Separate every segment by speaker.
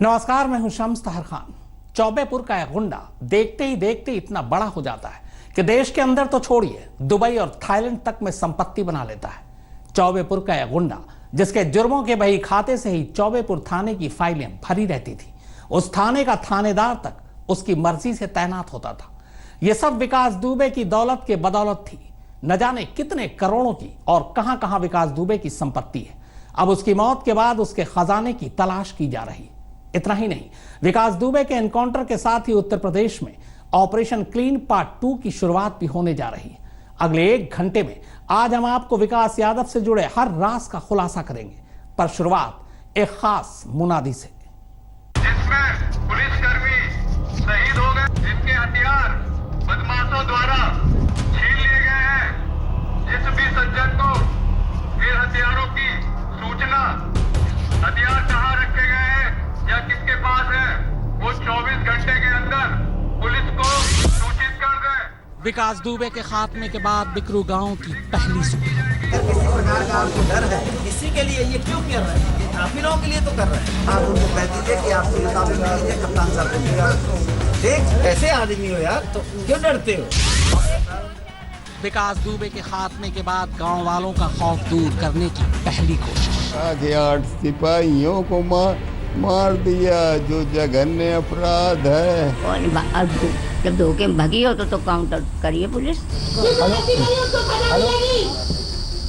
Speaker 1: नमस्कार, मैं हूं शम्स ताहर खान। चौबेपुर का एक गुंडा देखते ही देखते इतना बड़ा हो जाता है कि देश के अंदर तो छोड़िए, दुबई और थाईलैंड तक में संपत्ति बना लेता है। चौबेपुर का एक गुंडा जिसके जुर्मों के बही खाते से ही चौबेपुर थाने की फाइलें भरी रहती थी, उस थाने का थानेदार तक उसकी मर्जी से तैनात होता था। यह सब विकास दुबे की दौलत के बदौलत थी। न जाने कितने करोड़ों की और कहां कहां विकास दुबे की संपत्ति है। अब उसकी मौत के बाद उसके खजाने की तलाश की जा रही है। इतना ही नहीं, विकास दुबे के एनकाउंटर के साथ ही उत्तर प्रदेश में ऑपरेशन क्लीन पार्ट 2 की शुरुआत भी होने जा रही है। अगले 1 घंटे में आज हम आपको विकास यादव से जुड़े हर राज का खुलासा करेंगे, पर शुरुआत एक खास मुनादी से।
Speaker 2: जिसमें पुलिसकर्मी शहीद हो गए, जिनके हथियार बदमाशों द्वारा छीन लिए गए हैं। जिस भी सज्जन को फिर हथियारों की सूचना, हथियार कहाँ रखे गए हैं या किसके पास है, वो 24 घंटे के अंदर पुलिस को सूचित कर दे।
Speaker 1: विकास दुबे के खात्मे के बाद बिकरू गांव की पहली सुबह।
Speaker 3: अगर किसी प्रकार का आपको डर है, किसी के लिए ये क्यों कर रहे हैं? आप ही लोगों के लिए तो कर रहे हैं। आप उनको कह दीजिए कि आपको मुताबिक नहीं है, कप्तान साहब को देख कैसे आदमी हो यार, तो क्यों डरते हो?
Speaker 1: विकास दुबे के खात्मे के बाद गांव वालों का खौफ दूर करने की पहली कोशिश।
Speaker 4: आगे 8 सिपाहियों को मार दिया, जो जघन्य अपराध है।
Speaker 5: और अब जब धोखे में भगी हो तो काउंटर करिए पुलिस।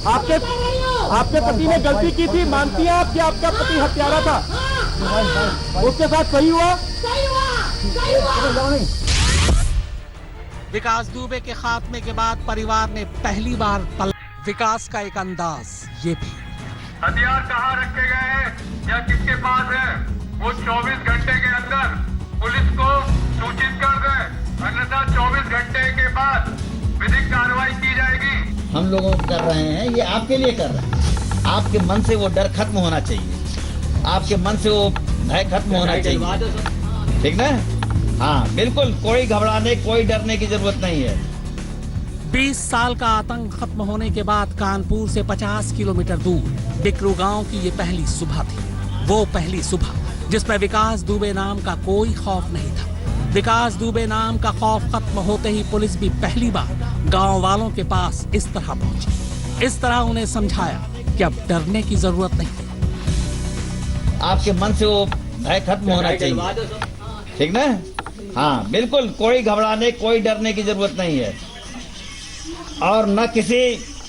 Speaker 6: आपके पति ने गलती की थी, मानती हैं आप कि आपका पति हत्यारा था? उसके साथ सही हुआ?
Speaker 1: विकास दुबे के खात्मे के बाद परिवार ने पहली बार विकास का एक अंदाज ये भी।
Speaker 2: हथियार कहाँ रखे गए हैं या किसके पास है, वो 24 घंटे के अंदर पुलिस को सूचित कर दे, अन्यथा 24 घंटे के बाद विधिक कार्रवाई की जाएगी।
Speaker 3: हम लोगों को कर रहे हैं, ये आपके लिए कर रहे हैं। आपके मन से वो डर खत्म होना चाहिए, आपके मन से वो भय खत्म होना चाहिए, ठीक ना? हाँ बिल्कुल, कोई घबराने कोई डरने की जरूरत नहीं है।
Speaker 1: 20 साल का आतंक खत्म होने के बाद कानपुर से 50 किलोमीटर दूर बिकरू गांव की ये पहली सुबह थी। वो पहली सुबह जिसमें विकास दुबे नाम का कोई खौफ नहीं था। विकास दुबे नाम का खौफ खत्म होते ही पुलिस भी पहली बार गांव वालों के पास इस तरह पहुंची। इस तरह उन्हें समझाया कि अब डरने की जरूरत नहीं।
Speaker 3: आपके मन से वो भय खत्म होना चाहिए, ठीक ना? हाँ बिल्कुल, कोई घबराने कोई डरने की जरूरत नहीं है। और न किसी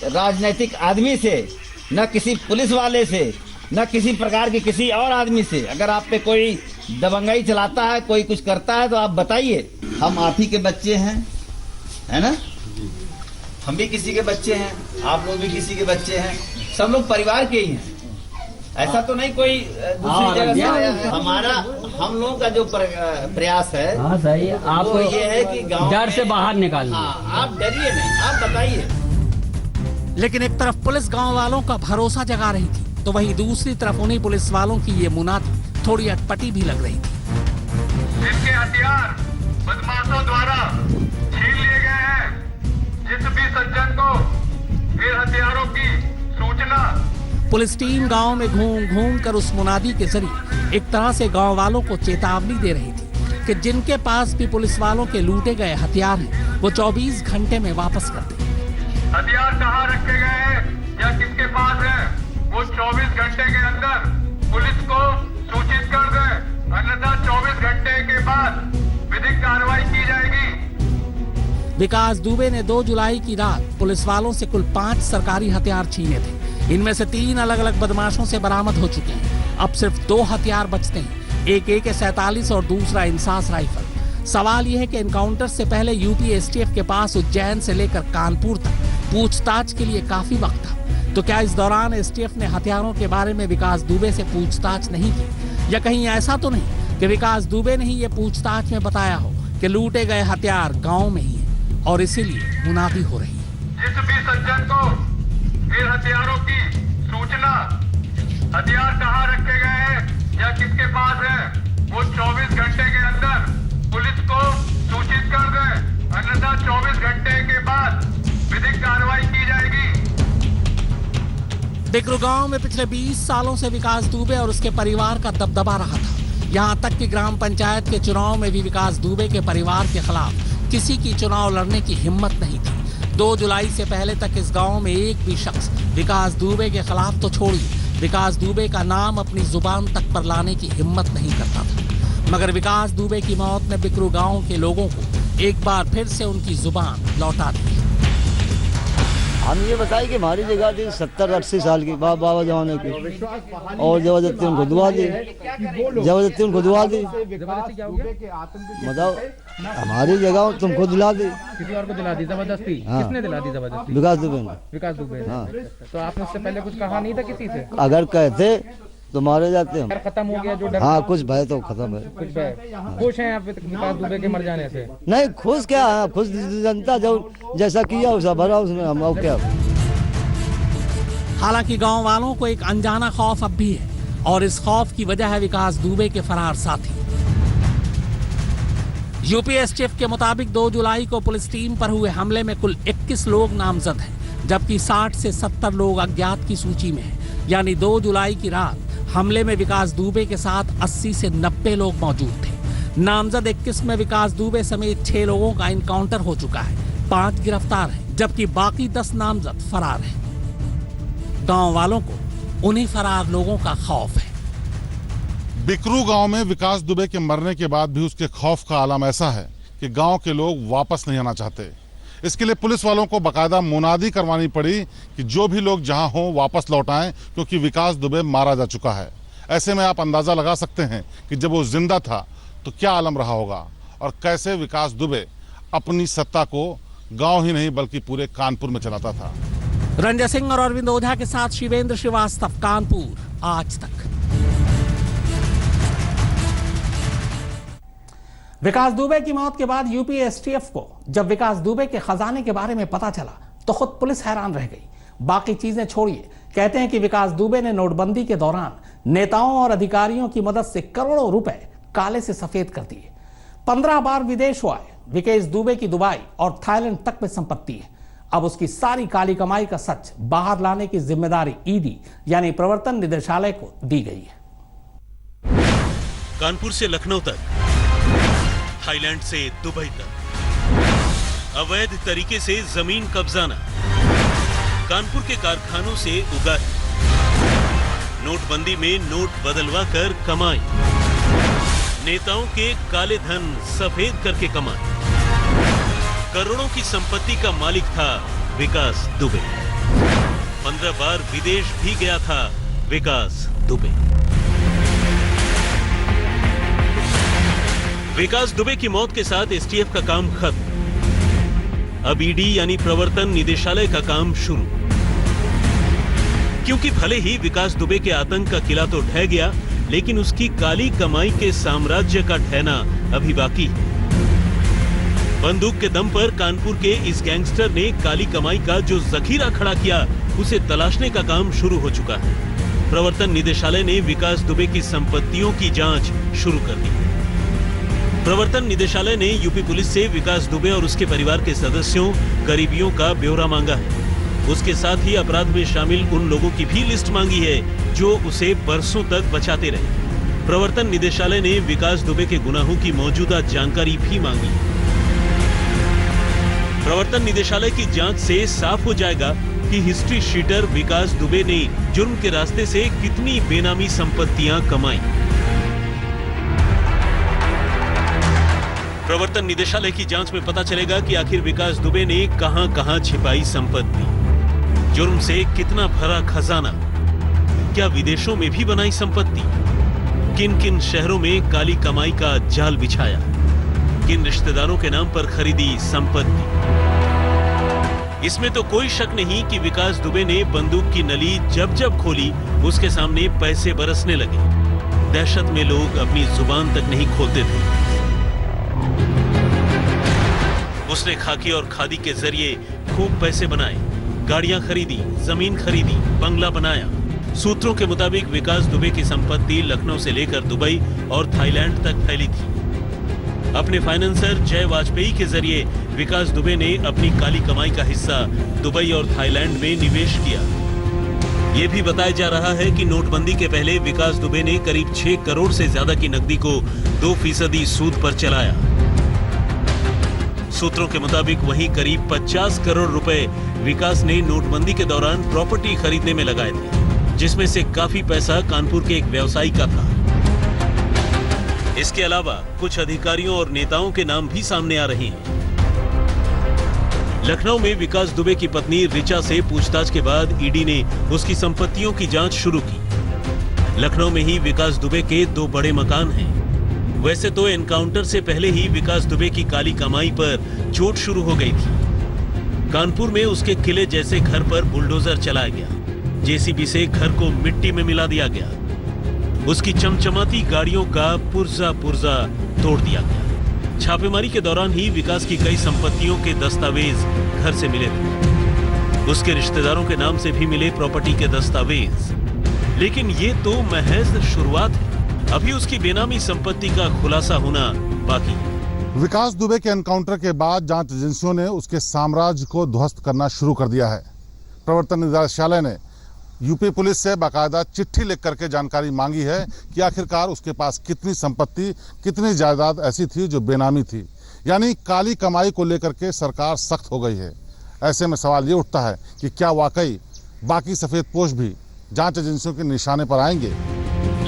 Speaker 3: राजनीतिक आदमी से, न किसी पुलिस वाले से, न किसी प्रकार के किसी और आदमी से अगर आप पे कोई दबंगाई चलाता है, कोई कुछ करता है, तो आप बताइए। हम आप ही के बच्चे हैं, है ना? हम भी किसी के बच्चे हैं, आप लोग भी किसी के बच्चे हैं, सब लोग परिवार के ही हैं। ऐसा तो नहीं कोई दूसरी जगह से आया है। हमारा हम लोगों का जो प्रयास है,
Speaker 6: हाँ सही है।
Speaker 3: वो ये है कि गांव
Speaker 6: डर से बाहर निकालिए।
Speaker 3: हाँ, आप डरिए नहीं, आप बताइए।
Speaker 1: लेकिन एक तरफ पुलिस गांव वालों का भरोसा जगा रही थी, तो वहीं दूसरी तरफ उन्हीं पुलिस वालों की ये मुनादी थोड़ी अटपटी भी लग रही थी।
Speaker 2: जिनके हथियार बदमाशों द्वारा छीन लिए गए हैं। जिस भी सज्जन को फिर हथियारों की सूचना।
Speaker 1: पुलिस टीम गांव में घूम घूम कर उस मुनादी के जरिए एक तरह से गांव वालों को चेतावनी दे रही थी कि जिनके पास भी पुलिस वालों के लूटे गए हथियार हैं, वो 24 घंटे में वापस कर दें।
Speaker 2: हथियार कहाँ रखे गए हैं या किसके पास है, वो 24 घंटे के अंदर पुलिस को सूचित कर दे, अन्यथा 24 घंटे के बाद विधिक कार्रवाई की जाएगी।
Speaker 1: विकास दुबे ने 2 जुलाई की रात पुलिस वालों से कुल 5 सरकारी हथियार छीने थे। इनमें से 3 अलग अलग बदमाशों से बरामद हो चुके हैं। अब सिर्फ 2 हथियार बचते हैं, एक AK-47 और दूसरा इंसास राइफल। सवाल यह है कि एनकाउंटर से पहले यूपी STF के पास उज्जैन से लेकर कानपुर तक पूछताछ के लिए काफी वक्त था, तो क्या इस दौरान STF ने हथियारों के बारे में विकास दुबे से पूछताछ नहीं की? या कहीं ऐसा तो नहीं कि विकास दुबे ने ही ये पूछताछ में बताया हो कि लूटे गए हथियार गाँव में ही है और इसीलिए मुनादी हो रही है।
Speaker 2: जिस भी सज्जन को फिर हथियारों की सूचना, हथियार कहाँ रखे गए हैं या किसके पास है, वो 24 घंटे के अंदर पुलिस को सूचित कर दे, अन्यथा 24 घंटे के बाद विधिक कार्रवाई की जाएगी।
Speaker 1: बिकरू गांव में पिछले 20 सालों से विकास दुबे और उसके परिवार का दबदबा रहा था। यहाँ तक कि ग्राम पंचायत के चुनाव में भी विकास दुबे के परिवार के खिलाफ किसी की चुनाव लड़ने की हिम्मत नहीं थी। 2 जुलाई से पहले तक इस गांव में एक भी शख्स विकास दुबे के खिलाफ तो छोड़िए, विकास दुबे का नाम अपनी जुबान तक पर लाने की हिम्मत नहीं करता था। मगर विकास दुबे की मौत ने बिकरू गांव के लोगों को एक बार फिर से उनकी जुबान लौटा दी।
Speaker 7: हम ये बताए कि हमारी जगह थी 70-80 साल की बाबा जमाने की, और जबरदस्ती उनको दुआ दी, मतलब हमारी जगह तुमको दिला दी।
Speaker 6: किसी और को दिला दी जबरदस्ती?
Speaker 7: हाँ।
Speaker 6: किसने दिला दी जबरदस्ती?
Speaker 7: विकास दुबे ने।
Speaker 6: विकास दुबे।
Speaker 7: हाँ।
Speaker 6: तो आपने उससे पहले कुछ कहा नहीं था किसी से?
Speaker 7: अगर कहते तो मारे जाते हम।
Speaker 6: डर खत्म हो गया जो डर?
Speaker 7: हाँ, कुछ भय तो खत्म है।
Speaker 6: कुछ भय। खुश हैं आप विकास दुबे के मर जाने से?
Speaker 7: नहीं, खुश क्या है, खुश जनता जो जैसा किया वैसा भरा उसमें, हम और क्या।
Speaker 1: हालांकि गांव वालों को एक अनजाना खौफ अब भी है, और इस खौफ की वजह है विकास दुबे के फरार साथी। यूपी एसटीएफ के मुताबिक 2 जुलाई को पुलिस टीम पर हुए हमले में कुल 21 लोग नामजद हैं, जबकि 60 से 70 लोग अज्ञात की सूची में हैं। यानी 2 जुलाई की रात हमले में विकास दुबे के साथ 80 से 90 लोग मौजूद थे। नामजद 21 में विकास दुबे समेत 6 लोगों का इनकाउंटर हो चुका है, 5 गिरफ्तार हैं, जबकि बाकी 10 नामजद फरार हैं। गांव वालों को उन्हीं फरार लोगों का खौफ है।
Speaker 8: बिकरू गांव में विकास दुबे के मरने के बाद भी उसके खौफ का आलम ऐसा है कि गांव के लोग वापस नहीं आना चाहते। इसके लिए पुलिस वालों को बाकायदा मुनादी करवानी पड़ी कि जो भी लोग जहां हों वापस लौट आएं, क्योंकि विकास दुबे मारा जा चुका है। ऐसे में आप अंदाजा लगा सकते हैं कि जब वो जिंदा था तो क्या आलम रहा होगा, और कैसे विकास दुबे अपनी सत्ता को गांव ही नहीं बल्कि पूरे कानपुर में चलाता था।
Speaker 1: रंजय सिंह और अरविंद ओझा के साथ शिवेंद्र श्रीवास्तव, कानपुर, आज तक। विकास दुबे की मौत के बाद यूपी एसटीएफ को जब विकास दुबे के खजाने के बारे में पता चला तो खुद पुलिस हैरान रह गई। बाकी चीजें छोड़िए, कहते हैं कि विकास दुबे ने नोटबंदी के दौरान नेताओं और अधिकारियों की मदद से करोड़ों रुपए काले से सफेद कर दिए। 15 बार विदेश हुआ है। विकास दुबे की दुबई और थाईलैंड तक में संपत्ति है। अब उसकी सारी काली कमाई का सच बाहर लाने की जिम्मेदारी ईडी यानी प्रवर्तन निदेशालय को दी गई है।
Speaker 9: कानपुर से लखनऊ तक, थाईलैंड से दुबई तक अवैध तरीके से जमीन कब्जाना, कानपुर के कारखानों से उगाही, नोटबंदी में नोट बदलवा कर कमाई, नेताओं के काले धन सफेद करके कमाई। करोड़ों की संपत्ति का मालिक था विकास दुबे। 15 बार विदेश भी गया था विकास दुबे। विकास दुबे की मौत के साथ एसटीएफ का काम खत्म। अब ईडी यानी प्रवर्तन निदेशालय का काम शुरू, क्योंकि भले ही विकास दुबे के आतंक का किला तो ढह गया, लेकिन उसकी काली कमाई के साम्राज्य का ढहना अभी बाकी है। बंदूक के दम पर कानपुर के इस गैंगस्टर ने काली कमाई का जो जखीरा खड़ा किया, उसे तलाशने का काम शुरू हो चुका है। प्रवर्तन निदेशालय ने विकास दुबे की संपत्तियों की जांच शुरू कर दी। प्रवर्तन निदेशालय ने यूपी पुलिस से विकास दुबे और उसके परिवार के सदस्यों, करीबियों का ब्यौरा मांगा है। उसके साथ ही अपराध में शामिल उन लोगों की भी लिस्ट मांगी है जो उसे बरसों तक बचाते रहे। प्रवर्तन निदेशालय ने विकास दुबे के गुनाहों की मौजूदा जानकारी भी मांगी। प्रवर्तन निदेशालय की जांच से साफ हो जाएगा कि हिस्ट्री शीटर विकास दुबे ने जुर्म के रास्ते से कितनी बेनामी संपत्तियां कमाई। प्रवर्तन निदेशालय की जांच में पता चलेगा कि आखिर विकास दुबे ने कहां-कहां छिपाई संपत्ति, जुर्म से कितना भरा खजाना, क्या विदेशों में भी बनाई संपत्ति, किन-किन शहरों में काली कमाई का जाल बिछाया, किन रिश्तेदारों के नाम पर खरीदी संपत्ति। इसमें तो कोई शक नहीं कि विकास दुबे ने बंदूक की नली जब जब खोली, उसके सामने पैसे बरसने लगे। दहशत में लोग अपनी जुबान तक नहीं खोलते थे। उसने खाकी और खादी के जरिए खूब पैसे बनाए, गाड़ियां खरीदी, जमीन खरीदी, बंगला बनाया। सूत्रों के मुताबिक विकास दुबे की संपत्ति लखनऊ से लेकर दुबई और थाईलैंड तक फैली थी। अपने फाइनेंसर जय वाजपेयी के जरिए विकास दुबे ने अपनी काली कमाई का हिस्सा दुबई और थाईलैंड में निवेश किया। ये भी बताया जा रहा है कि नोटबंदी के पहले विकास दुबे ने करीब 6 करोड़ से ज्यादा की नकदी को 2% सूद पर चलाया। सूत्रों के मुताबिक वहीं करीब 50 करोड़ रुपए विकास ने नोटबंदी के दौरान प्रॉपर्टी खरीदने में लगाए थे, जिसमें से काफी पैसा कानपुर के एक व्यवसायी का था। इसके अलावा कुछ अधिकारियों और नेताओं के नाम भी सामने आ रहे हैं। लखनऊ में विकास दुबे की पत्नी ऋचा से पूछताछ के बाद ईडी ने उसकी संपत्तियों की जांच शुरू की। लखनऊ में ही विकास दुबे के 2 बड़े मकान हैं। वैसे तो एनकाउंटर से पहले ही विकास दुबे की काली कमाई पर चोट शुरू हो गई थी। कानपुर में उसके किले जैसे घर पर बुलडोजर चलाया गया। जेसीबी से घर को मिट्टी में मिला दिया गया। उसकी चमचमाती गाड़ियों का पुर्जा तोड़ दिया गया। छापेमारी के दौरान ही विकास की कई संपत्तियों के दस्तावेज घर से मिले थे। उसके रिश्तेदारों के नाम से भी मिले प्रॉपर्टी के दस्तावेज। लेकिन ये तो महज शुरुआत है। अभी उसकी बेनामी संपत्ति का खुलासा होना बाकी है।
Speaker 8: विकास दुबे के एनकाउंटर के बाद जांच एजेंसियों ने उसके साम्राज्य को ध्वस्त करना शुरू कर दिया है। प्रवर्तन निदेशालय ने यूपी पुलिस से बाकायदा चिट्ठी लिख करके जानकारी मांगी है कि आखिरकार उसके पास कितनी संपत्ति, कितनी जायदाद ऐसी थी जो बेनामी थी। यानी काली कमाई को लेकर के सरकार सख्त हो गई है। ऐसे में सवाल ये उठता है कि क्या वाकई बाकी सफेदपोश भी जांच एजेंसियों के निशाने पर आएंगे।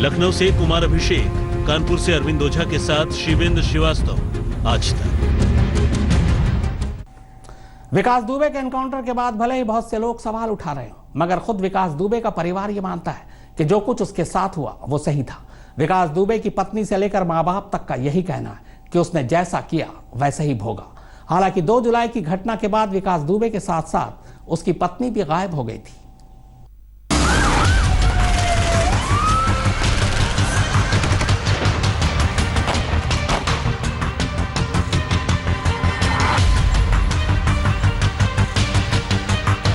Speaker 9: लखनऊ से कुमार अभिषेक, कानपुर से अरविंद ओझा के साथ शिवेंद्र श्रीवास्तव, आज तक।
Speaker 1: विकास दुबे के एनकाउंटर के बाद भले ही बहुत से लोग सवाल उठा रहे हो, मगर खुद विकास दुबे का परिवार ये मानता है कि जो कुछ उसके साथ हुआ वो सही था। विकास दुबे की पत्नी से लेकर मां बाप तक का यही कहना है कि उसने जैसा किया वैसे ही भोगा। हालांकि 2 जुलाई की घटना के बाद विकास दुबे के साथ साथ उसकी पत्नी भी गायब हो गई थी।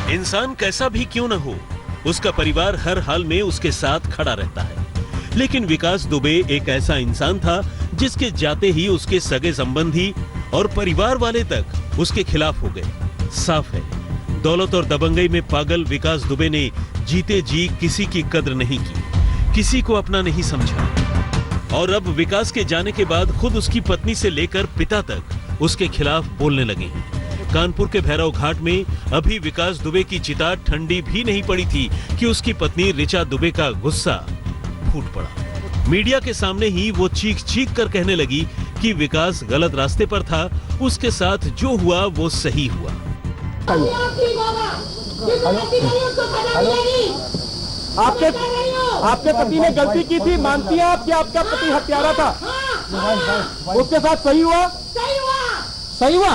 Speaker 9: इंसान कैसा भी क्यों न हो, उसका परिवार हर हाल में उसके साथ खड़ा रहता है। लेकिन विकास दुबे एक ऐसा इंसान था जिसके जाते ही उसके सगे संबंधी और परिवार वाले तक उसके खिलाफ हो गए। साफ है, दौलत और दबंगई में पागल विकास दुबे ने जीते जी किसी की कद्र नहीं की, किसी को अपना नहीं समझा। और अब विकास के जाने के बाद खुद उसकी पत्नी से लेकर पिता तक उसके खिलाफ बोलने लगे हैं। कानपुर के भैरव घाट में अभी विकास दुबे की चिता ठंडी भी नहीं पड़ी थी कि उसकी पत्नी ऋचा दुबे का गुस्सा फूट पड़ा। मीडिया के सामने ही वो चीख कर कहने लगी कि विकास गलत रास्ते पर था, उसके साथ जो हुआ वो सही हुआ।
Speaker 6: आपके पति ने गलती की थी, मानती हैं आप कि आपका पति हत्यारा था? उसके साथ सही हुआ? सही हुआ?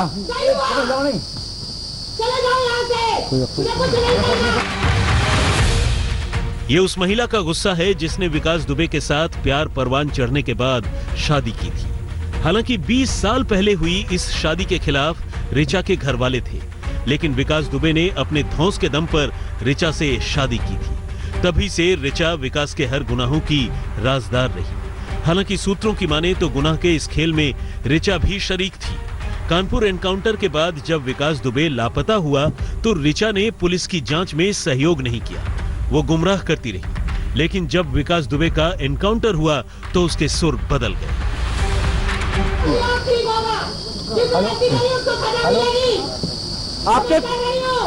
Speaker 9: ये उस महिला का गुस्सा है जिसने विकास दुबे के साथ प्यार परवान चढ़ने के बाद शादी की थी। हालांकि 20 साल पहले हुई इस शादी के खिलाफ ऋचा के घर वाले थे, लेकिन विकास दुबे ने अपने धौंस के दम पर ऋचा से शादी की थी। तभी से ऋचा विकास के हर गुनाहों की राजदार रही। हालांकि सूत्रों की माने तो गुनाह के इस खेल में ऋचा भी शरीक थी। कानपुर एनकाउंटर के बाद जब विकास दुबे लापता हुआ तो ऋचा ने पुलिस की जांच में सहयोग नहीं किया, वो गुमराह करती रही। लेकिन जब विकास दुबे का एनकाउंटर हुआ तो उसके सुर बदल गए।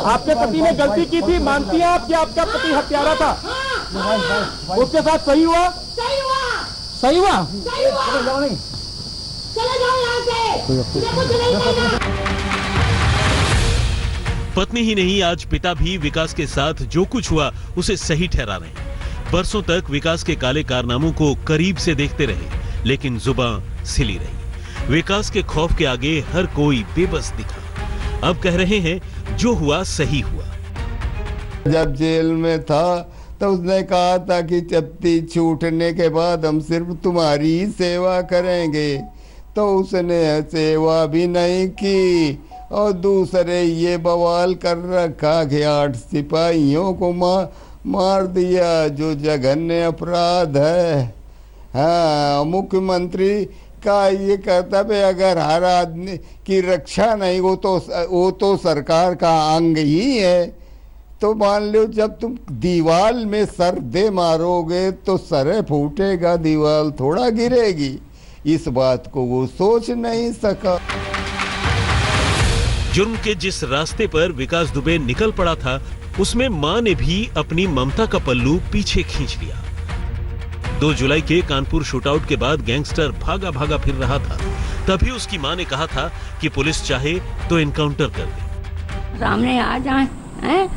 Speaker 6: आपके पति ने गलती की थी, मानती हैं आप कि आपका पति हत्यारा था? उसके साथ सही हुआ? सही हुआ?
Speaker 9: पत्नी ही नहीं, आज पिता भी विकास के साथ जो कुछ हुआ उसे सही ठहरा रहे हैं। बरसों तक विकास के काले कारनामों को करीब से देखते रहे, लेकिन जुबान सिली रही। विकास के खौफ के आगे हर कोई बेबस दिखा। अब कह रहे हैं जो हुआ सही हुआ।
Speaker 4: जब जेल में था तो उसने कहा था कि चपटी छूटने के बाद हम सिर्फ तुम्हारी ही सेवा करेंगे, तो उसने सेवा भी नहीं की और दूसरे ये बवाल कर रखा कि 8 सिपाहियों को मार दिया, जो जघन्य अपराध है। हाँ, मुख्यमंत्री का ये कर्तव्य है, अगर हर आदमी की रक्षा नहीं हो तो वो तो सरकार का अंग ही है तो मान लो जब तुम दीवाल में सर दे मारोगे तो सर फूटेगा, दीवाल थोड़ा गिरेगी। इस बात को वो सोच नहीं सका।
Speaker 9: जुर्म के जिस रास्ते पर विकास दुबे निकल पड़ा था, उसमें मां ने भी अपनी ममता का पल्लू पीछे खींच लिया। 2 जुलाई के कानपुर शूटआउट के बाद गैंगस्टर भागा भागा फिर रहा था। तभी उसकी मां ने कहा था कि पुलिस चाहे तो एनकाउंटर कर दे।
Speaker 5: सामने आ जाए हैं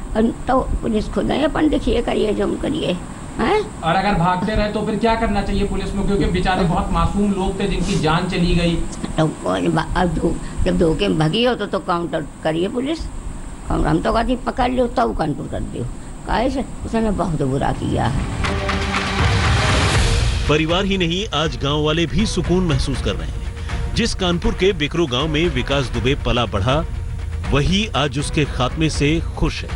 Speaker 5: तो पुलिस खुद है, अपन देखिए करिए जो करिए हैं।
Speaker 6: और अगर भागते रहे तो फिर क्या करना चाहिए पुलिस को, क्योंकि बेचारे बहुत मासूम लोग थे जिनकी जान चली गई।
Speaker 5: तो अब जब धोखे में भगी हो तो काउंटर करिए पुलिस। हम तो कहती पकड़ लो तब काउंटर कर दो। कैसे उसने बहुत बुरा किया है।
Speaker 9: परिवार ही नहीं, आज गांव वाले भी सुकून महसूस कर रहे हैं। जिस कानपुर के बिकरू गांव में विकास दुबे पला बढ़ा, वही आज उसके खात्मे से खुश है।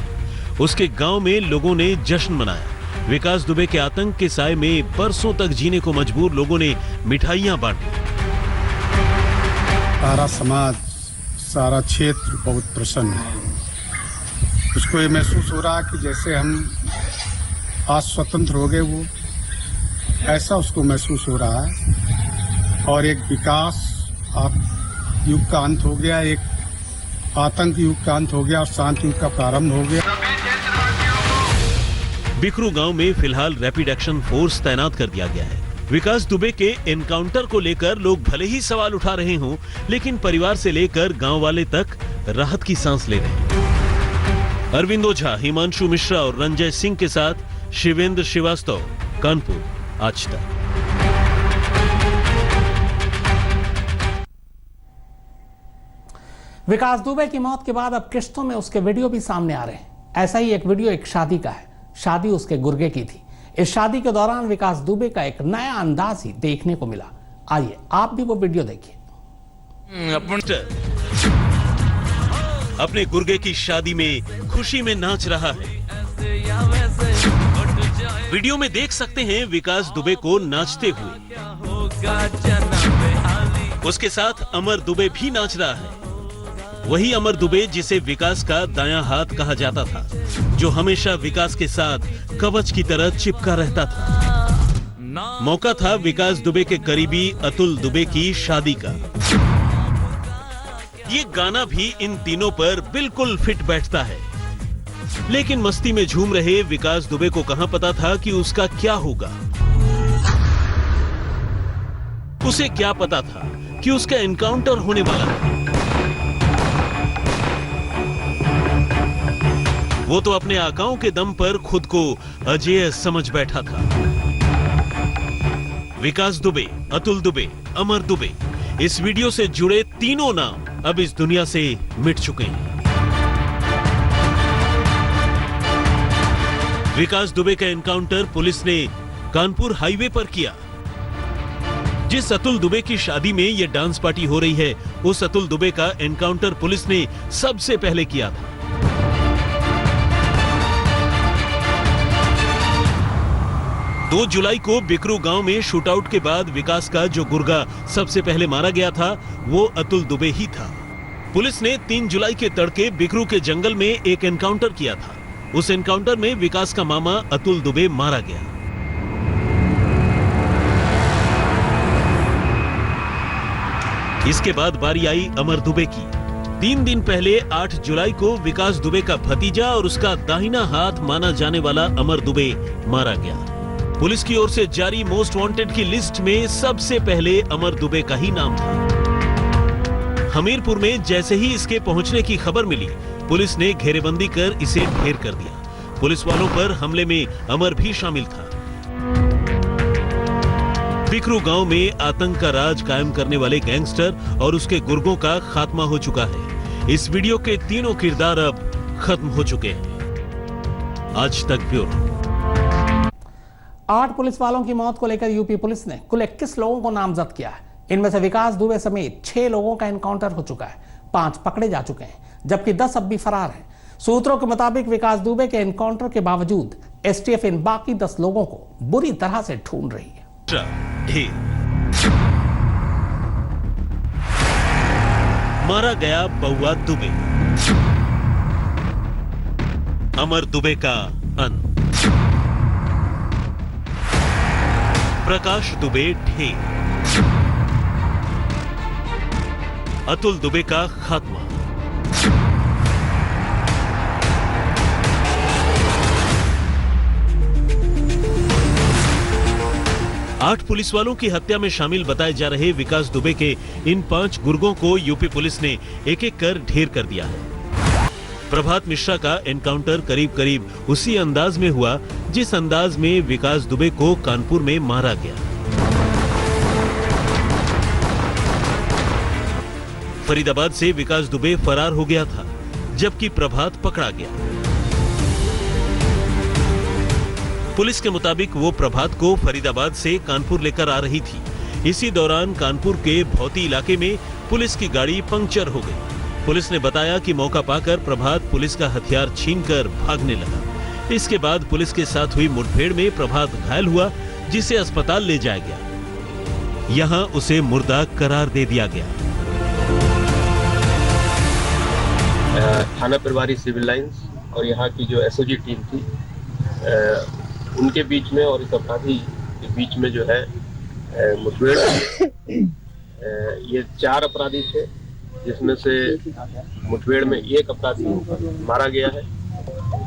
Speaker 9: उसके गांव में लोगों ने जश्न मनाया। विकास दुबे के आतंक के साए में बरसों तक जीने को मजबूर लोगों ने मिठाइयां बांटी।
Speaker 10: सारा समाज, सारा क्षेत्र बहुत प्रसन्न है। उसको ये महसूस हो रहा है कि जैसे हम आज स्वतंत्र हो गए, वो ऐसा उसको महसूस हो रहा है। और एक विकास युग का अंत हो गया, एक आतंक युग का अंत हो गया और शांति युग का प्रारंभ हो गया।
Speaker 9: बिकरू गांव में फिलहाल रैपिड एक्शन फोर्स तैनात कर दिया गया है। विकास दुबे के एनकाउंटर को लेकर लोग भले ही सवाल उठा रहे हों, लेकिन परिवार से लेकर गांव वाले तक राहत की सांस ले रहे हैं। अरविंद ओझा, हिमांशु मिश्रा और रंजय सिंह के साथ शिवेंद्र श्रीवास्तव, कानपुर, आज तक।
Speaker 1: विकास दुबे की मौत के बाद अब किश्तों में उसके वीडियो भी सामने आ रहे हैं। ऐसा ही एक वीडियो एक शादी का है। शादी उसके गुर्गे की थी। इस शादी के दौरान विकास दुबे का एक नया अंदाज ही देखने को मिला। आइए आप भी वो वीडियो देखिए।
Speaker 9: अपने गुर्गे की शादी में खुशी में नाच रहा है। वीडियो में देख सकते हैं विकास दुबे को नाचते हुए। उसके साथ अमर दुबे भी नाच रहा है। वही अमर दुबे जिसे विकास का दायां हाथ कहा जाता था, जो हमेशा विकास के साथ कवच की तरह चिपका रहता था। मौका था विकास दुबे के करीबी अतुल दुबे की शादी का। ये गाना भी इन तीनों पर बिल्कुल फिट बैठता है। लेकिन मस्ती में झूम रहे विकास दुबे को कहां पता था कि उसका क्या होगा। उसे क्या पता था कि उसका एनकाउंटर होने वाला है। वो तो अपने आकाओं के दम पर खुद को अजेय समझ बैठा था। विकास दुबे, अतुल दुबे, अमर दुबे, इस वीडियो से जुड़े तीनों नाम अब इस दुनिया से मिट चुके हैं। विकास दुबे का एनकाउंटर पुलिस ने कानपुर हाईवे पर किया। जिस अतुल दुबे की शादी में यह डांस पार्टी हो रही है, उस अतुल दुबे का एनकाउंटर पुलिस ने सबसे पहले किया था। 2 जुलाई को बिकरू गांव में शूटआउट के बाद विकास का जो गुर्गा सबसे पहले मारा गया था, वो अतुल दुबे ही था। पुलिस ने 3 जुलाई के तड़के बिकरू के जंगल में एक एनकाउंटर किया था। उस एनकाउंटर में विकास का मामा अतुल दुबे मारा गया। इसके बाद बारी आई अमर दुबे की। 3 दिन पहले 8 जुलाई को विकास दुबे का भतीजा और उसका दाहिना हाथ माना जाने वाला अमर दुबे मारा गया। पुलिस की ओर से जारी मोस्ट वांटेड की लिस्ट में सबसे पहले अमर दुबे का ही नाम था। हमीरपुर में जैसे ही इसके पहुंचने की खबर मिली, पुलिस ने घेरेबंदी कर इसे ढेर कर दिया। पुलिस वालों पर हमले में अमर भी शामिल था। बिकरू गांव में आतंक का राज कायम करने वाले गैंगस्टर और उसके गुर्गों का खात्मा हो चुका है। इस वीडियो के तीनों किरदार अब खत्म हो चुके हैं। आज तक ब्यूरो।
Speaker 1: 8 पुलिस वालों की मौत को लेकर यूपी पुलिस ने कुल 21 लोगों को नामजद किया है। इनमें से विकास दुबे समेत 6 लोगों का एनकाउंटर हो चुका है। 5 पकड़े जा चुके हैं, जबकि 10 अब भी फरार हैं। सूत्रों के मुताबिक विकास दुबे के एनकाउंटर के बावजूद एसटीएफ इन बाकी 10 लोगों को बुरी तरह से ढूंढ रही है।
Speaker 9: मारा गया बउआ दुबे। अमर दुबे का अंत। प्रकाश दुबे ढेर, अतुल दुबे का खात्मा। आठ पुलिस वालों की हत्या में शामिल बताए जा रहे विकास दुबे के इन 5 गुर्गों को यूपी पुलिस ने एक एक कर ढेर कर दिया है। प्रभात मिश्रा का एनकाउंटर करीब करीब उसी अंदाज में हुआ जिस अंदाज में विकास दुबे को कानपुर में मारा गया। फरीदाबाद से विकास दुबे फरार हो गया था, जबकि प्रभात पकड़ा गया। पुलिस के मुताबिक वो प्रभात को फरीदाबाद से कानपुर लेकर आ रही थी। इसी दौरान कानपुर के भौती इलाके में पुलिस की गाड़ी पंक्चर हो गई। पुलिस ने बताया कि मौका पाकर प्रभात पुलिस का हथियार छीनकर भागने लगा। इसके बाद पुलिस के साथ हुई मुठभेड़ में प्रभात घायल हुआ, जिसे अस्पताल ले जाया गया। यहां उसे मुर्दा करार दे दिया गया।
Speaker 11: थाना प्रभारी सिविल लाइंस और यहाँ की जो एसओजी टीम थी, उनके बीच में और इस अपराधी के बीच में जो है मुठभेड़। ये 4 अपराधी थे, जिसमें से मुठभेड़ में एक अपराधी मारा गया है,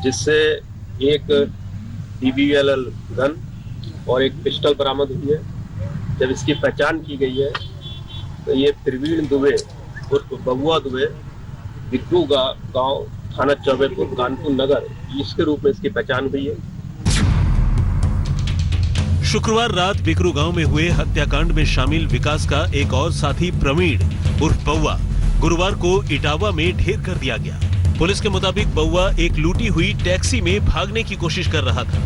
Speaker 11: जिससे एक DBLL गन और एक पिस्टल बरामद हुई है। जब इसकी पहचान की गई है तो ये प्रवीण दुबे उर्फ बबुआ दुबे, बिक्रू गांव, थाना चौबेपुर, कानपुर नगर, इसके रूप में इसकी पहचान हुई है।
Speaker 9: शुक्रवार रात बिकरू गांव में हुए हत्याकांड में शामिल विकास का एक और साथी प्रवीण उर्फ बउआ गुरुवार को इटावा में ढेर कर दिया गया। पुलिस के मुताबिक बउआ एक लूटी हुई टैक्सी में भागने की कोशिश कर रहा था।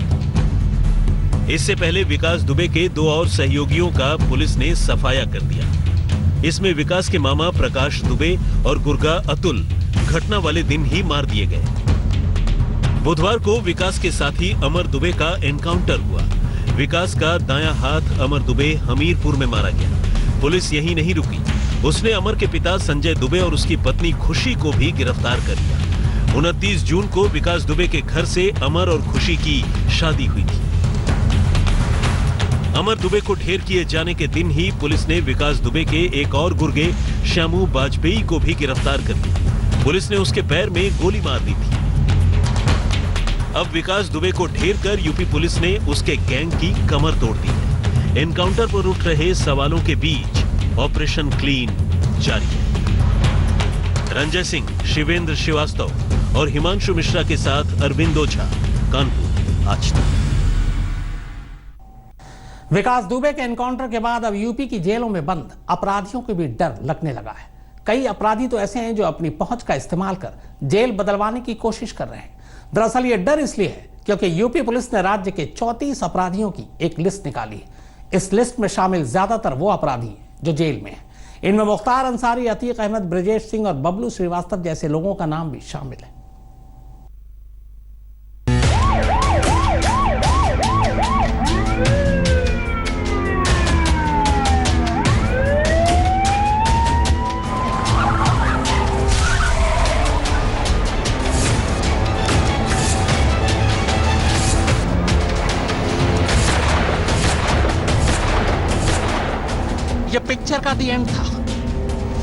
Speaker 9: इससे पहले विकास दुबे के 2 और सहयोगियों का पुलिस ने सफाया कर दिया। इसमें विकास के मामा प्रकाश दुबे और गुर्गा अतुल घटना वाले दिन ही मार दिए गए। बुधवार को विकास के साथी अमर दुबे का एनकाउंटर हुआ। विकास का दायां हाथ अमर दुबे हमीरपुर में मारा गया। पुलिस यही नहीं रुकी, उसने अमर के पिता संजय दुबे और उसकी पत्नी खुशी को भी गिरफ्तार कर लिया। 29 जून को विकास दुबे के घर से अमर और खुशी की शादी हुई थी। अमर दुबे को ढेर किए जाने के दिन ही पुलिस ने विकास दुबे के एक और गुर्गे श्यामू बाजपेयी को भी गिरफ्तार कर लिया। पुलिस ने उसके पैर में गोली मार दी थी। अब विकास दुबे को ढेर कर यूपी पुलिस ने उसके गैंग की कमर तोड़ दी है। एनकाउंटर पर उठ रहे सवालों के बीच ऑपरेशन क्लीन जारी है। रंजय सिंह, शिवेंद्र श्रीवास्तव और हिमांशु मिश्रा के साथ अरविंद ओझा, कानपुर, आज तक।
Speaker 1: विकास दुबे के एनकाउंटर के बाद अब यूपी की जेलों में बंद अपराधियों को भी डर लगने लगा है। कई अपराधी तो ऐसे हैं जो अपनी पहुंच का इस्तेमाल कर जेल बदलवाने की कोशिश कर रहे हैं। दरअसल ये डर इसलिए है क्योंकि यूपी पुलिस ने राज्य के 34 अपराधियों की एक लिस्ट निकाली है। इस लिस्ट में शामिल ज्यादातर वो अपराधी हैं जो जेल में हैं। इनमें मुख्तार अंसारी, अतीक अहमद, ब्रजेश सिंह और बबलू श्रीवास्तव जैसे लोगों का नाम भी शामिल है। यह पिक्चर का दी एंड था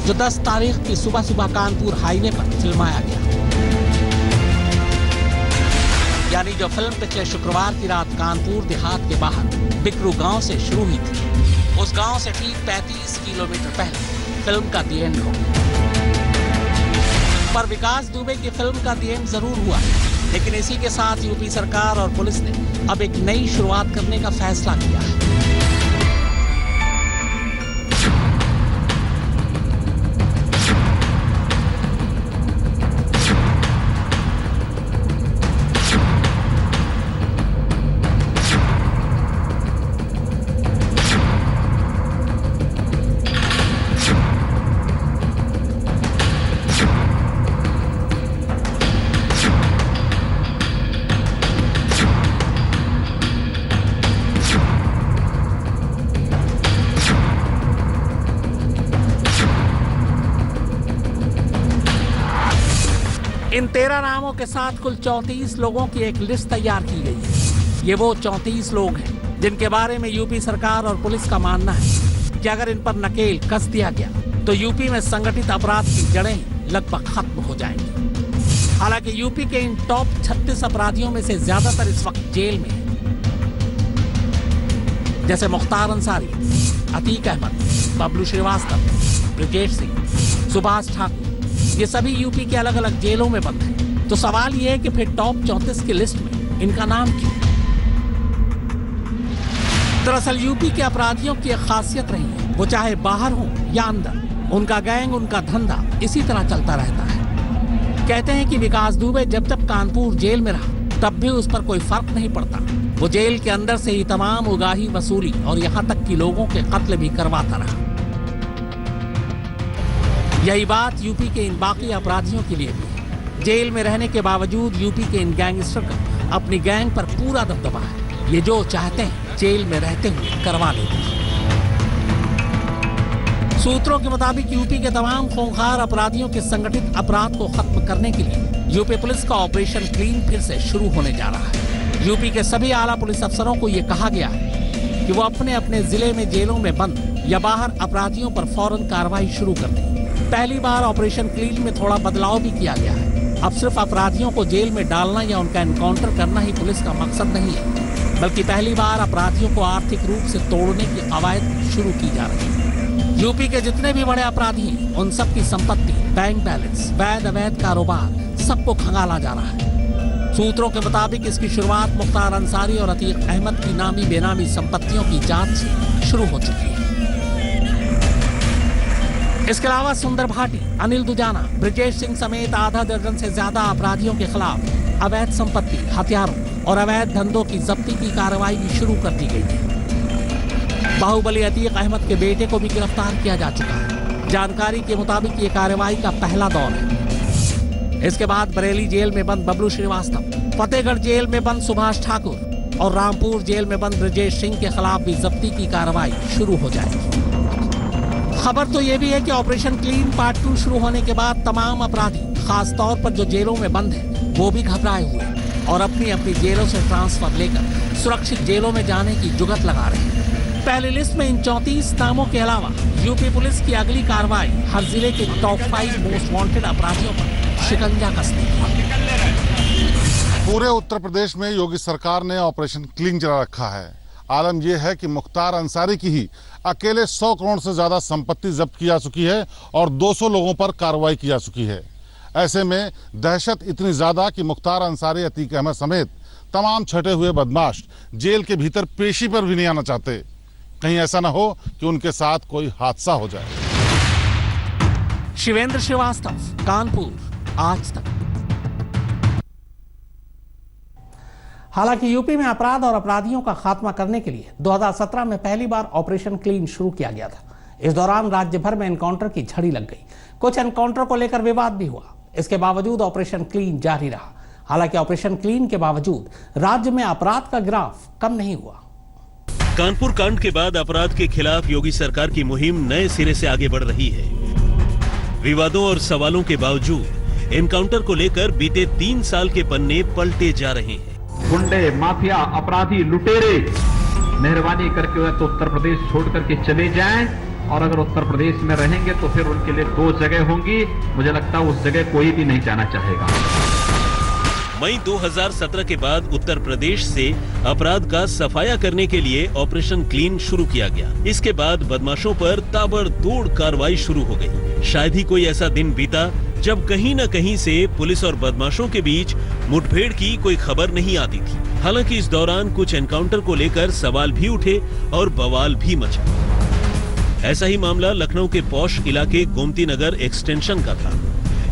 Speaker 1: जो 10 तारीख की सुबह सुबह कानपुर हाईवे पर फिल्माया गया। यानी जो फिल्म पिछले शुक्रवार की रात कानपुर देहात के बाहर बिकरू गांव से शुरू हुई थी, उस गांव से ठीक 35 किलोमीटर पहले फिल्म का दी एंड हो। पर विकास दुबे की फिल्म का दी एंड जरूर हुआ, लेकिन इसी के साथ यूपी सरकार और पुलिस ने अब एक नई शुरुआत करने का फैसला किया है। इन 13 नामों के साथ कुल 34 लोगों की एक लिस्ट तैयार की गई है। ये वो 34 लोग हैं जिनके बारे में यूपी सरकार और पुलिस का मानना है कि अगर इन पर नकेल कस दिया गया तो यूपी में संगठित अपराध की जड़ें लगभग खत्म हो जाएंगी। हालांकि यूपी के इन टॉप 36 अपराधियों में से ज्यादातर इस वक्त जेल में हैं, जैसे मुख्तार अंसारी, अतीक अहमद, बबलू श्रीवास्तव, ब्रिजेश सिंह, सुभाष ठाकुर। ये सभी यूपी के अलग अलग जेलों में बंद हैं। तो सवाल ये है कि फिर टॉप 34 की लिस्ट में इनका नाम क्यों? दरअसल यूपी के अपराधियों की एक खासियत रही है, वो चाहे बाहर हो या अंदर, उनका गैंग, उनका धंधा इसी तरह चलता रहता है। कहते हैं कि विकास दुबे जब जब कानपुर जेल में रहा तब भी उस पर कोई फर्क नहीं पड़ता। वो जेल के अंदर से ही तमाम उगाही वसूली और यहाँ तक कि लोगों के कत्ल भी करवाता रहा। यही बात यूपी के इन बाकी अपराधियों के लिए भी। जेल में रहने के बावजूद यूपी के इन गैंगस्टर का अपनी गैंग पर पूरा दबदबा है। ये जो चाहते हैं जेल में रहते हुए करवा लेते हैं। सूत्रों के मुताबिक यूपी के तमाम खूंखार अपराधियों के संगठित अपराध को खत्म करने के लिए यूपी पुलिस का ऑपरेशन क्लीन फिर से शुरू होने जा रहा है। यूपी के सभी आला पुलिस अफसरों को यह कहा गया है कि वो अपने अपने जिले में जेलों में बंद या बाहर अपराधियों पर फौरन कार्रवाई शुरू कर दें। पहली बार ऑपरेशन क्लीन में थोड़ा बदलाव भी किया गया है। अब सिर्फ अपराधियों को जेल में डालना या उनका एनकाउंटर करना ही पुलिस का मकसद नहीं है, बल्कि पहली बार अपराधियों को आर्थिक रूप से तोड़ने की कवायद शुरू की जा रही है। यूपी के जितने भी बड़े अपराधी हैं, उन सब की संपत्ति, बैंक बैलेंस, वैध अवैध कारोबार सबको खंगाला जा रहा है। सूत्रों के मुताबिक इसकी शुरुआत मुख्तार अंसारी और अतीक अहमद की नामी बेनामी संपत्तियों की जांच से शुरू हो चुकी है। इसके अलावा सुंदर भाटी, अनिल दुजाना, ब्रिजेश सिंह समेत आधा दर्जन से ज्यादा अपराधियों के खिलाफ अवैध संपत्ति, हथियारों और अवैध धंधों की जब्ती की कार्रवाई भी शुरू कर दी गई है। बाहुबली अतीक अहमद के बेटे को भी गिरफ्तार किया जा चुका है। जानकारी के मुताबिक ये कार्रवाई का पहला दौर है। इसके बाद बरेली जेल में बंद बबलू श्रीवास्तव, फतेहगढ़ जेल में बंद सुभाष ठाकुर और रामपुर जेल में बंद ब्रिजेश सिंह के खिलाफ भी जब्ती की कार्रवाई शुरू हो जाएगी। खबर तो ये भी है कि ऑपरेशन क्लीन पार्ट 2 शुरू होने के बाद तमाम अपराधी, खासतौर पर जो जेलों में बंद हैं, वो भी घबराए हुए और अपनी अपनी जेलों से ट्रांसफर लेकर सुरक्षित जेलों में जाने की जुगत लगा रहे हैं। पहली लिस्ट में इन 34 नामों के अलावा यूपी पुलिस की अगली कार्रवाई हर जिले के टॉप 5 मोस्ट वांटेड अपराधियों पर शिकंजा कसने की।
Speaker 8: पूरे उत्तर प्रदेश में योगी सरकार ने ऑपरेशन क्लीन चला रखा है। आलम यह है कि मुख्तार अंसारी की ही अकेले 100 करोड़ से ज्यादा संपत्ति जब्त की जा चुकी है और 200 लोगों पर कार्रवाई की जा चुकी है। ऐसे में दहशत इतनी ज्यादा कि मुख्तार अंसारी, अतीक अहमद समेत तमाम छटे हुए बदमाश जेल के भीतर पेशी पर भी नहीं आना चाहते। कहीं ऐसा ना हो कि उनके साथ कोई हादसा हो जाए।
Speaker 1: शिवेंद्र श्रीवास्तव, कानपुर, आज तक। हालांकि यूपी में अपराध और अपराधियों का खात्मा करने के लिए 2017 में पहली बार ऑपरेशन क्लीन शुरू किया गया था। इस दौरान राज्य भर में एनकाउंटर की झड़ी लग गई। कुछ एनकाउंटर को लेकर विवाद भी हुआ। इसके बावजूद ऑपरेशन क्लीन जारी रहा। हालांकि ऑपरेशन क्लीन के बावजूद राज्य में अपराध का ग्राफ कम नहीं हुआ।
Speaker 9: कानपुर कांड के बाद अपराध के खिलाफ योगी सरकार की मुहिम नए सिरे से आगे बढ़ रही है। विवादों और सवालों के बावजूद एनकाउंटर को लेकर बीते 3 साल के पन्ने पलटे जा रहे हैं।
Speaker 12: गुंडे, माफिया, अपराधी, लुटेरे मेहरबानी करके तो उत्तर प्रदेश छोड़ करके चले जाएं, और अगर उत्तर प्रदेश में रहेंगे तो फिर उनके लिए 2 जगह होंगी। मुझे लगता है उस जगह कोई भी नहीं जाना चाहेगा।
Speaker 9: मई 2017 के बाद उत्तर प्रदेश से अपराध का सफाया करने के लिए ऑपरेशन क्लीन शुरू किया गया। इसके बाद बदमाशों पर ताबड़तोड़ कार्रवाई शुरू हो गई। शायद ही कोई ऐसा दिन बीता जब कहीं न कहीं से पुलिस और बदमाशों के बीच मुठभेड़ की कोई खबर नहीं आती थी। हालांकि इस दौरान कुछ एनकाउंटर को लेकर सवाल भी उठे और बवाल भी मचा। ऐसा ही मामला लखनऊ के पौष इलाके गोमती नगर एक्सटेंशन का था।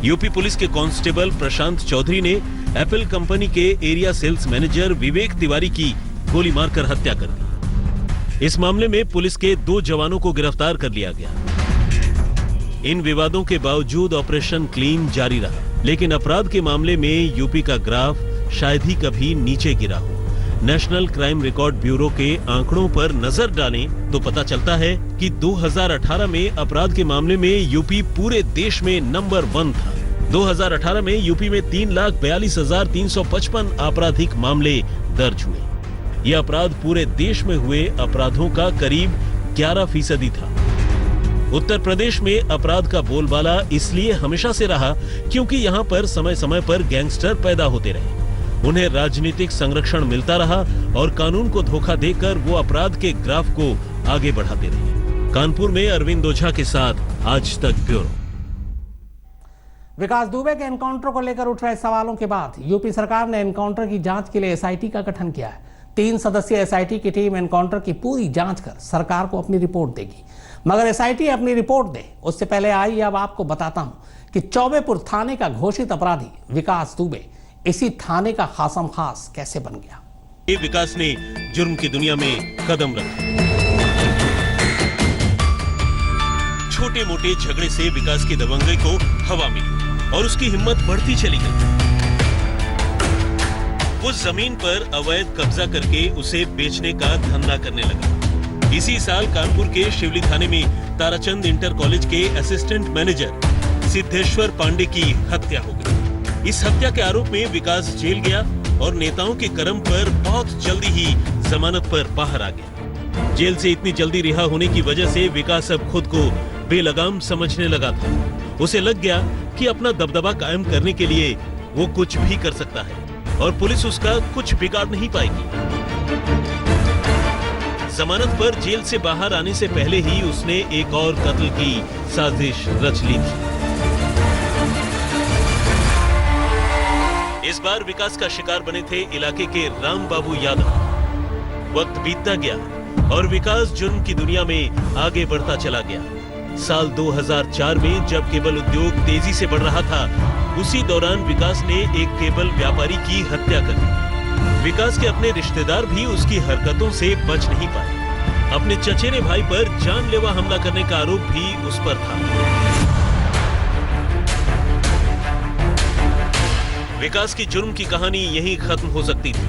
Speaker 9: यूपी पुलिस के कांस्टेबल प्रशांत चौधरी ने एप्पल कंपनी के area sales manager Vivek Tiwari की गोली मारकर हत्या कर दी। इस मामले में पुलिस के 2 जवानों को गिरफ्तार कर लिया गया। इन विवादों के बावजूद ऑपरेशन क्लीन जारी रहा, लेकिन अपराध के मामले में यूपी का ग्राफ शायद ही कभी नीचे गिरा हो। नेशनल क्राइम रिकॉर्ड ब्यूरो के आंकड़ों पर नजर डालें तो पता चलता है कि 2018 में अपराध के मामले में यूपी पूरे देश में नंबर 1 था। 2018 में यूपी में 3,42,355 आपराधिक मामले दर्ज हुए। यह अपराध पूरे देश में हुए अपराधों का करीब 11% था। उत्तर प्रदेश में अपराध का बोलबाला इसलिए हमेशा से रहा क्योंकि यहाँ पर समय समय पर गैंगस्टर पैदा होते रहे, उन्हें राजनीतिक संरक्षण मिलता रहा और कानून को धोखा देकर वो अपराध के ग्राफ को आगे बढ़ाते रहे। कानपुर में अरविंद ओझा के साथ आज तक ब्यूरो।
Speaker 1: विकास दुबे के एनकाउंटर को लेकर उठ रहे सवालों के बाद यूपी सरकार ने एनकाउंटर की जांच के लिए एसआईटी का गठन किया है। 3 सदस्यीय एसआईटी की टीम एनकाउंटर की पूरी जांच कर सरकार को अपनी रिपोर्ट देगी। मगर एसआईटी अपनी रिपोर्ट दे उससे पहले आइए अब आपको बताता हूं कि चौबेपुर थाने का घोषित अपराधी विकास दुबे इसी थाने का खासम खास कैसे बन गया।
Speaker 9: ये विकास ने जुर्म की दुनिया में कदम रखा। छोटे मोटे झगड़े से विकास की दबंगई को हवा मिली और उसकी हिम्मत बढ़ती चली गई। वो जमीन पर अवैध कब्जा करके उसे बेचने का धंधा करने लगा। इसी साल कानपुर के शिवली थाने में ताराचंद इंटर कॉलेज के असिस्टेंट मैनेजर सिद्धेश्वर पांडे की हत्या हो गई। इस हत्या के आरोप में विकास जेल गया और नेताओं के कर्म पर बहुत जल्दी ही जमानत पर बाहर आ गया। जेल से इतनी जल्दी रिहा होने की वजह से विकास अब खुद को बेलगाम समझने लगा था। उसे लग गया कि अपना दबदबा कायम करने के लिए वो कुछ भी कर सकता है और पुलिस उसका कुछ बिगाड़ नहीं पाएगी। जमानत पर जेल से बाहर आने से पहले ही उसने एक और कत्ल की साजिश रच ली थी। इस बार विकास का शिकार बने थे इलाके के राम बाबू यादव। वक्त बीतता गया और विकास जुर्म की दुनिया में आगे बढ़ता चला गया। साल 2004 में जब केबल उद्योग तेजी से बढ़ रहा था, उसी दौरान विकास ने एक केबल व्यापारी की हत्या कर दी। विकास के अपने रिश्तेदार भी उसकी हरकतों से बच नहीं पाए। अपने चचेरे भाई पर जानलेवा हमला करने का आरोप भी उस पर था। विकास की जुर्म की कहानी यहीं खत्म हो सकती थी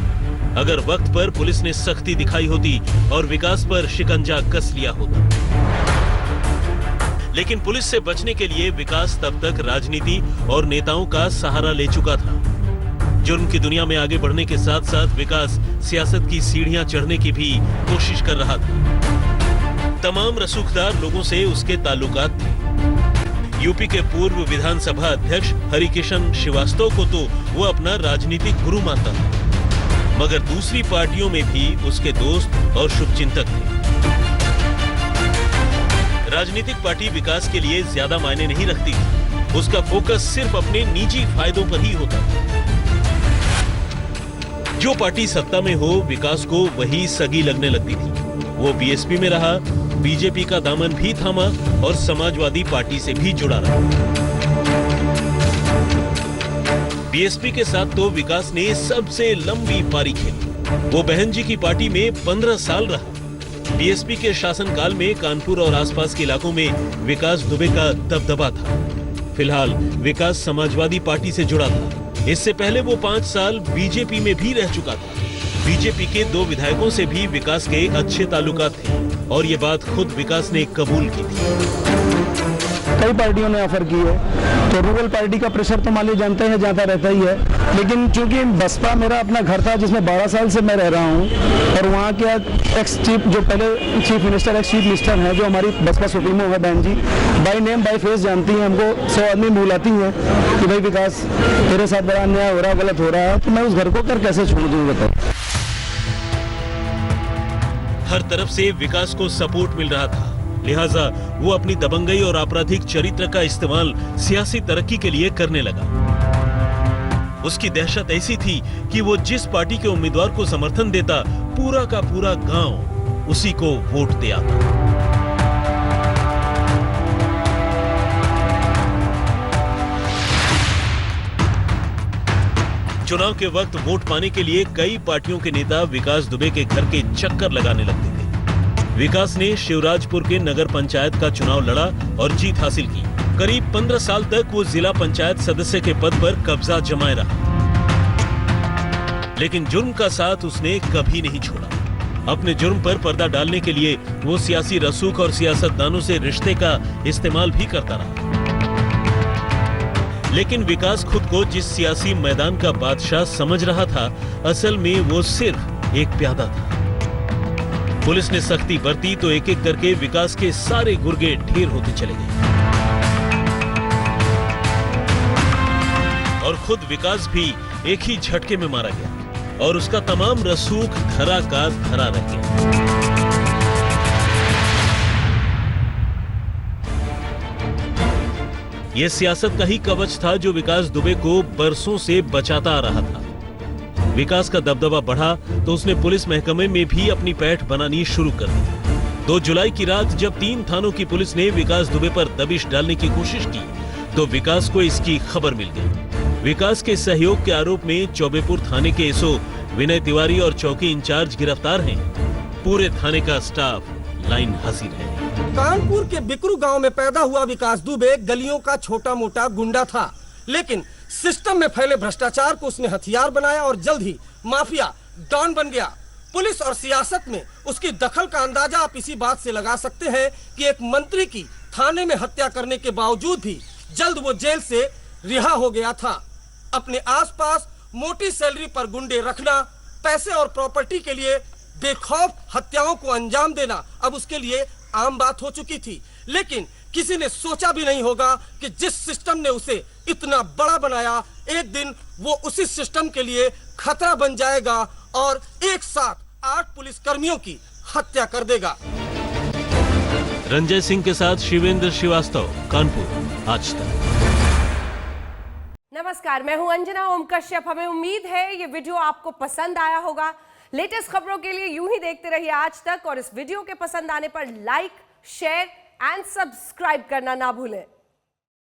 Speaker 9: अगर वक्त पर पुलिस ने सख्ती दिखाई होती और विकास पर शिकंजा कस लिया होता। लेकिन पुलिस से बचने के लिए विकास तब तक राजनीति और नेताओं का सहारा ले चुका था। जुर्म की दुनिया में आगे बढ़ने के साथ साथ विकास सियासत की सीढ़ियां चढ़ने की भी कोशिश कर रहा था। तमाम रसूखदार लोगों से उसके ताल्लुकात थे। यूपी के पूर्व विधानसभा अध्यक्ष हरिकिशन श्रीवास्तव को तो वो अपना राजनीतिक गुरु मानता था, मगर दूसरी पार्टियों में भी उसके दोस्त और शुभचिंतक थे। राजनीतिक पार्टी विकास के लिए ज्यादा मायने नहीं रखती थी। उसका फोकस सिर्फ अपने निजी फायदों पर ही होता था। जो पार्टी सत्ता में हो, विकास को वही सगी लगने लगती थी। वो बीएसपी में रहा, बीजेपी का दामन भी थामा और समाजवादी पार्टी से भी जुड़ा रहा। बीएसपी के साथ तो विकास ने सबसे लंबी पारी खेली। वो बहन जी की पार्टी में 15 साल रहा। बीएसपी के शासनकाल में कानपुर और आसपास के इलाकों में विकास दुबे का दबदबा था। फिलहाल विकास समाजवादी पार्टी से जुड़ा था। इससे पहले वो 5 साल बीजेपी में भी रह चुका था। बीजेपी के 2 विधायकों से भी विकास के अच्छे ताल्लुकात थे और ये बात खुद विकास ने कबूल की थी।
Speaker 6: कई पार्टियों ने ऑफर की है, तो रूरल पार्टी का प्रेशर तो मान लीजिए जानते हैं जाता रहता ही है। लेकिन चूंकि बसपा मेरा अपना घर था जिसमें 12 साल से मैं रह रहा हूं और वहां के एक्स चीफ जो पहले chief minister ex chief minister हैं, जो हमारी बसपा सुप्रीमो है बहन जी, बाई नेम बाई फेस जानती हैं हमको। 100 आदमी बुलाती हैं कि भाई विकास तेरे साथ बड़ा अन्याय हो रहा है, गलत हो रहा है, तो मैं उस घर को कर कैसे छोड़ दूँ बताओ।
Speaker 9: हर तरफ से विकास को सपोर्ट मिल रहा था, लिहाजा वो अपनी दबंगई और आपराधिक चरित्र का इस्तेमाल सियासी तरक्की के लिए करने लगा। उसकी दहशत ऐसी थी कि वो जिस पार्टी के उम्मीदवार को समर्थन देता, पूरा का पूरा गांव उसी को वोट दे आता। चुनाव के वक्त वोट पाने के लिए कई पार्टियों के नेता विकास दुबे के घर के चक्कर लगाने लगते थे। विकास ने शिवराजपुर के नगर पंचायत का चुनाव लड़ा और जीत हासिल की। करीब 15 साल तक वो जिला पंचायत सदस्य के पद पर कब्जा जमाए रहा, लेकिन जुर्म का साथ उसने कभी नहीं छोड़ा। अपने जुर्म पर पर्दा डालने के लिए वो सियासी रसूख और सियासतदानों से रिश्ते का इस्तेमाल भी करता रहा। लेकिन विकास खुद को जिस सियासी मैदान का बादशाह समझ रहा था, असल में वो सिर्फ एक प्यादा था। पुलिस ने सख्ती बरती तो एक एक करके विकास के सारे गुर्गे ढेर होते चले गए और खुद विकास भी एक ही झटके में मारा गया और उसका तमाम रसूख धरा का धरा रह गया। यह सियासत का ही कवच था जो विकास दुबे को बरसों से बचाता आ रहा था। विकास का दबदबा बढ़ा तो उसने पुलिस महकमे में भी अपनी पैठ बनानी शुरू कर दी। 2 जुलाई की रात जब 3 थानों की पुलिस ने विकास दुबे पर दबिश डालने की कोशिश की तो विकास को इसकी खबर मिल गई। विकास के सहयोग के आरोप में चौबेपुर थाने के एसओ विनय तिवारी और चौकी इंचार्ज गिरफ्तार हैं। पूरे थाने का स्टाफ लाइन हाजिर है।
Speaker 13: कानपुर के बिकरू गांव में पैदा हुआ विकास दुबे गलियों का छोटा मोटा गुंडा था, लेकिन सिस्टम में फैले भ्रष्टाचार को उसने हथियार बनाया और जल्द ही माफिया डॉन बन गया। पुलिस और सियासत में उसकी दखल का अंदाजा आप इसी बात से लगा सकते हैं कि एक मंत्री की थाने में हत्या करने के बावजूद भी जल्द वो जेल से रिहा हो गया था। अपने आसपास मोटी सैलरी पर गुंडे रखना, पैसे और प्रॉपर्टी के लिए बेखौफ हत्याओं को अंजाम देना अब उसके लिए आम बात हो चुकी थी। लेकिन किसी ने सोचा भी नहीं होगा कि जिस सिस्टम ने उसे इतना बड़ा बनाया, एक दिन वो उसी सिस्टम के लिए खतरा बन जाएगा और एक साथ 8 पुलिसकर्मियों की हत्या कर देगा।
Speaker 9: रंजय सिंह के साथ शिवेंद्र श्रीवास्तव, कानपुर, आज तक।
Speaker 14: नमस्कार, मैं हूं अंजना ओम कश्यप। हमें उम्मीद है ये वीडियो आपको पसंद आया होगा। लेटेस्ट खबरों के लिए यूं ही देखते रहिए आज तक और इस वीडियो के पसंद आने पर लाइक, शेयर एंड सब्सक्राइब करना ना भूलें।